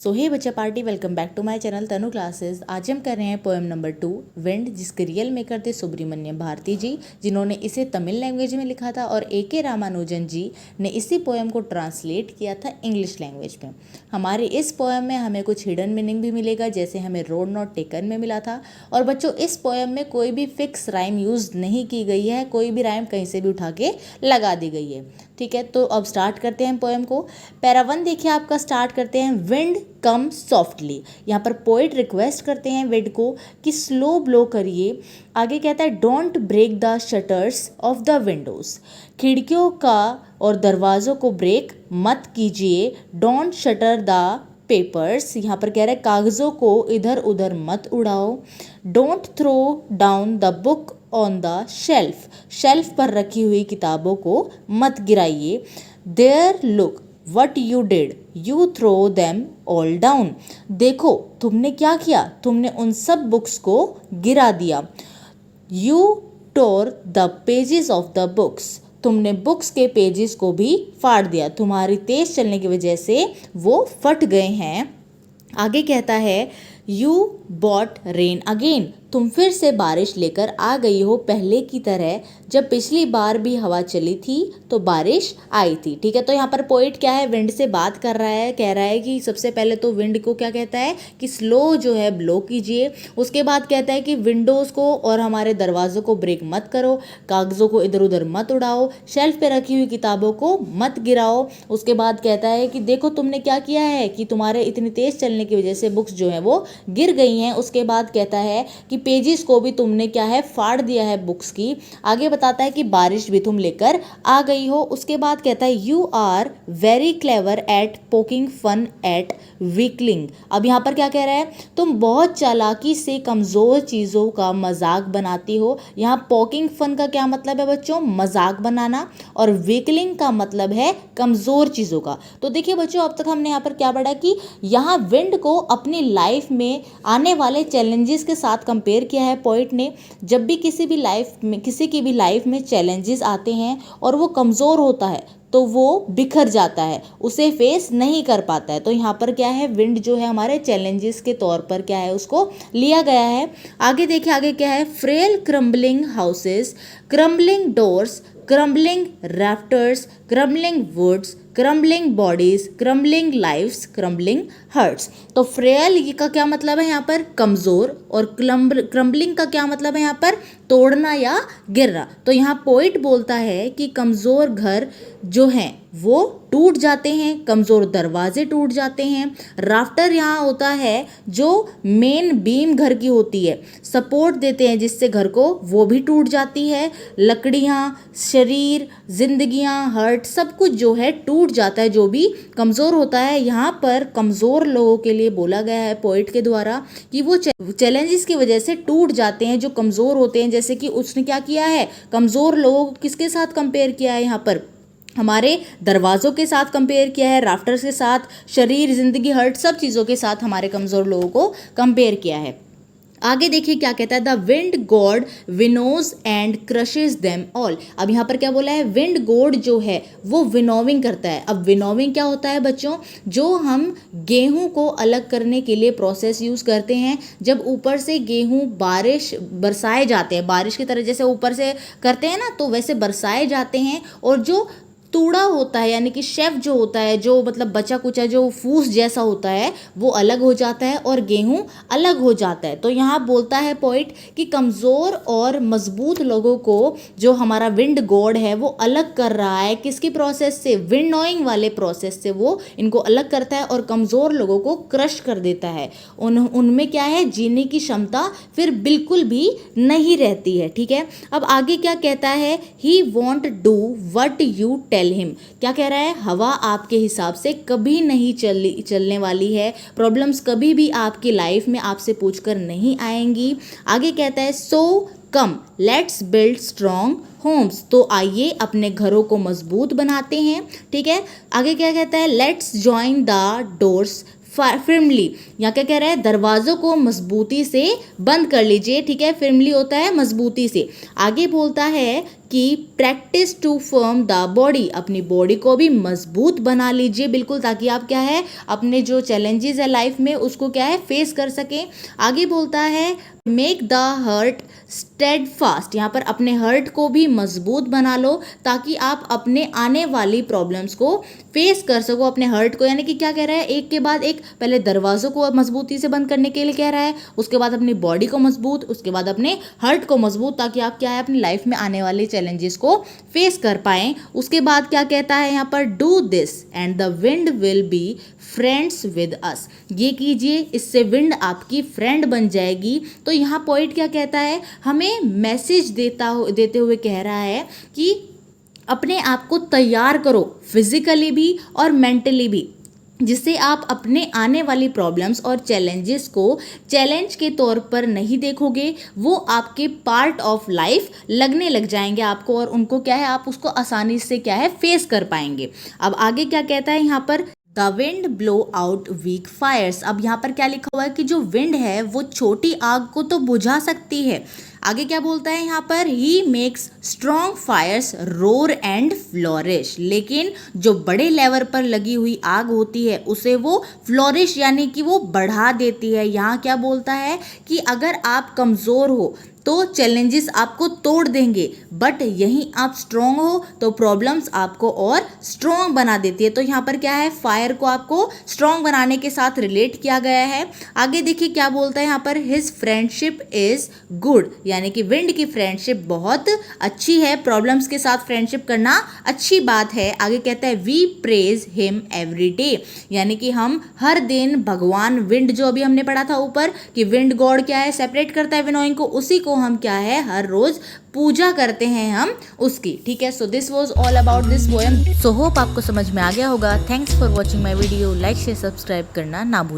सो hey बच्चा party, welcome back to my channel Tanu classes. आज हम कर रहे हैं पोएम नंबर 2 विंड, जिसके रियल मेकर थे सुब्रमण्यम भारती जी, जिन्होंने इसे तमिल लैंग्वेज में लिखा था, और ए रामानुजन जी ने इसी पोएम को ट्रांसलेट किया था इंग्लिश लैंग्वेज में। हमारे इस पोएम में हमें कुछ हिडन मीनिंग भी मिलेगा, जैसे हमें रोड नॉट टेकन में मिला था। और बच्चों, इस पोएम में कोई भी फिक्स राइम यूज़ नहीं की गई है, कोई भी राइम कहीं से भी उठा के लगा दी गई है। ठीक है, तो अब स्टार्ट करते हैं पोएम को। पैरा 1 देखिए आपका, स्टार्ट करते हैं विंड कम सॉफ्टली। यहाँ पर पोइट रिक्वेस्ट करते हैं विंड को कि स्लो ब्लो करिए। आगे कहता है don't break the shutters of the windows, खिड़कियों का और दरवाज़ों को ब्रेक मत कीजिए। डोंट शटर द पेपर्स, यहाँ पर कह रहा है कागज़ों को इधर उधर मत उड़ाओ। Don't throw down the book on the shelf, shelf पर रखी हुई किताबों को मत गिराइए। There look what you did, you throw them all down, देखो तुमने क्या किया, तुमने उन सब बुक्स को गिरा दिया। You tore the pages of the books, तुमने बुक्स के पेजेस को भी फाड़ दिया, तुम्हारी तेज चलने की वजह से वो फट गए हैं। आगे कहता है यू बॉट रेन अगेन, तुम फिर से बारिश लेकर आ गई हो पहले की तरह। जब पिछली बार भी हवा चली थी तो बारिश आई थी। ठीक है, तो यहाँ पर पोइट क्या है, विंड से बात कर रहा है, कह रहा है कि सबसे पहले तो विंड को क्या कहता है कि स्लो जो है ब्लो कीजिए। उसके बाद कहता है कि विंडोज़ को और हमारे दरवाज़ों को ब्रेक मत करो, कागज़ों को इधर उधर मत उड़ाओ, शेल्फ पे रखी हुई किताबों को मत गिराओ। उसके बाद कहता है कि देखो तुमने क्या किया है कि तुम्हारे इतनी तेज़ चलने की वजह से बुक्स जो है वो गिर गई हैं। उसके बाद कहता है कि पेजेस को भी तुमने क्या है फाड़ दिया है बुक्स की। आगे बताता है कि बारिश भी तुम लेकर आ गई हो। उसके बाद कहता है you are very clever at poking fun at weakling. अब यहाँ पर क्या कह रहा है, तुम बहुत चालाकी से कमज़ोर चीज़ों का मजाक बनाती हो। यहाँ पोकिंग फन का क्या मतलब है बच्चों, मजाक बनाना, और वीकलिंग का मतलब है कमज़ोर चीज़ों का। तो देखिए बच्चों, अब तक हमने यहाँ पर क्या पढ़ा कि यहाँ विंड को अपनी लाइफ में आने वाले चैलेंजेस के साथ कंपेयर किया है पोइट ने। जब भी किसी की भी लाइफ में चैलेंजेस आते हैं और वो कमज़ोर होता है तो वो बिखर जाता है, उसे फेस नहीं कर पाता है। तो यहाँ पर क्या है, विंड जो है हमारे चैलेंजेस के तौर पर क्या है उसको लिया गया है। आगे देखिए, आगे क्या है, frail crumbling houses, crumbling doors, crumbling rafters, crumbling woods, crumbling bodies, crumbling lifes, crumbling hearts. तो फ्रेल का क्या मतलब है यहाँ पर, कमज़ोर, और क्रम्बलिंग का क्या मतलब है यहाँ पर, तोड़ना या गिरना। तो यहाँ पोइट बोलता है कि कमज़ोर घर जो हैं वो टूट जाते हैं, कमज़ोर दरवाजे टूट जाते हैं। राफ्टर यहाँ होता है जो मेन बीम घर की होती है, सपोर्ट देते हैं जिससे घर को, वो भी टूट जाती है। लकड़ियाँ, शरीर, जिंदगियाँ, हर्ट, सब कुछ जो है टूट जाता है जो भी कमज़ोर होता है। यहाँ पर कमज़ोर लोगों के लिए बोला गया है पोइट के द्वारा कि वो चैलेंजेस की वजह से टूट जाते हैं, जो कमज़ोर होते हैं। जैसे कि उसने क्या किया है, कमज़ोर लोगों को किसके साथ कंपेयर किया है, यहाँ पर हमारे दरवाज़ों के साथ कंपेयर किया है, राफ्टर्स के साथ, शरीर, ज़िंदगी, हर्ट, सब चीज़ों के साथ हमारे कमज़ोर लोगों को कंपेयर किया है। आगे देखिए क्या कहता है, the wind god winnows and crushes them all. अब यहाँ पर क्या बोला है, विंड गॉड जो है वो विनोविंग करता है। अब विनोविंग क्या होता है बच्चों, जो हम गेहूं को अलग करने के लिए प्रोसेस यूज़ करते हैं। जब ऊपर से गेहूं बरसाए जाते हैं, बारिश की तरह जैसे ऊपर से करते हैं ना, तो वैसे बरसाए जाते हैं, और जो तूड़ा होता है यानी कि शेफ जो होता है, जो मतलब बचा कुचा जो फूस जैसा होता है, वो अलग हो जाता है और गेहूं अलग हो जाता है। तो यहाँ बोलता है पोइट कि कमज़ोर और मजबूत लोगों को जो हमारा विंड गॉड है वो अलग कर रहा है, किसकी प्रोसेस से, विंडोइंग वाले प्रोसेस से वो इनको अलग करता है और कमज़ोर लोगों को क्रश कर देता है। उनमें क्या है, जीने की क्षमता फिर बिल्कुल भी नहीं रहती है। ठीक है, अब आगे क्या कहता है, he won't do what you tell him. क्या कह रहा है, हवा आपके हिसाब से कभी नहीं चलने वाली है, प्रॉब्लम्स कभी भी आपकी लाइफ में आपसे पूछकर नहीं आएंगी। आगे कहता है so come let's build strong homes, तो आइए अपने घरों को मजबूत बनाते हैं। ठीक है, आगे क्या कहता है, लेट्स जॉइन द डोर्स फिर्मली। यहाँ क्या कह रहा है, दरवाज़ों को मजबूती से बंद कर लीजिए। ठीक है, फिर्मली होता है मजबूती से। आगे बोलता है कि practice to firm the body, अपनी बॉडी को भी मजबूत बना लीजिए बिल्कुल, ताकि आप क्या है अपने जो चैलेंजेस है लाइफ में उसको क्या है फेस कर सकें। आगे बोलता है make the heart steadfast, यहाँ पर अपने हर्ट को भी मजबूत बना लो ताकि आप अपने आने वाली प्रॉब्लम्स को फेस कर सको अपने हर्ट को। यानी कि क्या कह रहा है, एक के बाद एक, पहले दरवाज़ों को मजबूती से बंद करने के लिए कह रहा है, उसके बाद अपनी बॉडी को मजबूत, उसके बाद अपने हर्ट को मजबूत, ताकि आप क्या है अपनी लाइफ में आने वाले चैलेंजेस को फेस कर पाएं। उसके बाद क्या कहता है यहाँ पर, do this and the wind will be friends with us, ये कीजिए इससे विंड आपकी फ्रेंड बन जाएगी। तो यहाँ पॉइंट क्या कहता है, हमें मैसेज देते हुए कह रहा है कि अपने आप को तैयार करो फिजिकली भी और मेंटली भी, जिससे आप अपने आने वाली प्रॉब्लम्स और चैलेंजेस को चैलेंज के तौर पर नहीं देखोगे, वो आपके पार्ट ऑफ लाइफ लगने लग जाएंगे आपको, और उनको क्या है आप उसको आसानी से क्या है फेस कर पाएंगे। अब आगे क्या कहता है यहाँ पर, the wind blow out weak fires. अब यहाँ पर क्या लिखा हुआ है कि जो विंड है वो छोटी आग को तो बुझा सकती है। आगे क्या बोलता है यहाँ पर, he makes strong fires roar and flourish, लेकिन जो बड़े लेवल पर लगी हुई आग होती है उसे वो फ्लोरिश यानी कि वो बढ़ा देती है। यहाँ क्या बोलता है कि अगर आप कमज़ोर हो तो चैलेंजेस आपको तोड़ देंगे, बट यहीं आप स्ट्रॉन्ग हो तो प्रॉब्लम्स आपको और स्ट्रॉन्ग बना देती है। तो यहाँ पर क्या है, फायर को आपको स्ट्रॉन्ग बनाने के साथ रिलेट किया गया है। आगे देखिए क्या बोलता है यहाँ पर, हिज फ्रेंडशिप इज गुड, यानी कि विंड की फ्रेंडशिप बहुत अच्छी है, प्रॉब्लम्स के साथ फ्रेंडशिप करना अच्छी बात है। आगे कहता है we praise him every day, यानी कि हम हर दिन भगवान विंड, जो अभी हमने पढ़ा था ऊपर कि विंड गॉड क्या है सेपरेट करता है विनोइंग को, उसी को हम क्या है हर रोज पूजा करते हैं हम उसकी। ठीक है, so this was all about this poem. So hope आपको समझ में आ गया होगा। Thanks for watching my video. Like share subscribe करना ना भूलिए।